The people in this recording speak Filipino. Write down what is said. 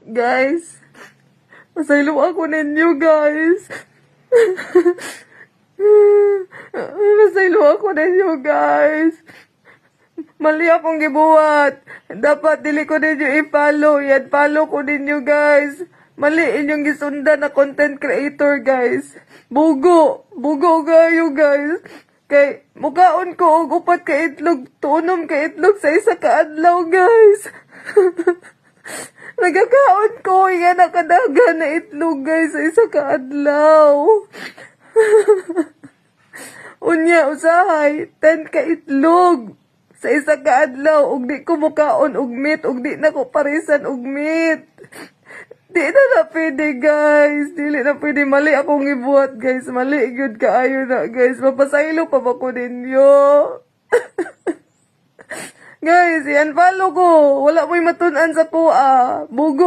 Guys, pasaylo ako ninyo, guys. Pasaylo ako ninyo, guys. Mali akong gibuhat. Dapat dili ko ninyo i-follow. Yan, follow ko ninyo, guys. Mali inyong gisundan na content creator, guys. Bugo. Bugo kayo, guys. Kay, mukaon ko og upat ka itlog. Tunom ka itlog sa isa ka adlaw, guys. Nagakaon ko. Yan nakadaga na itlog, guys, sa isa ka adlaw. Unya, usahay. 10 ka itlog sa isa ka adlaw. Ug di ko mukaon og meat. Ug di na ko parisan og meat. Di na pwede, guys. Dili na pwede. Mali akong ibuhat, guys. Mali, good kaayo na, guys. Mapasaylo pa ba ko ninyo? Guys, yan, follow ko. Wala mo'y matunan sa kuha. Bugo.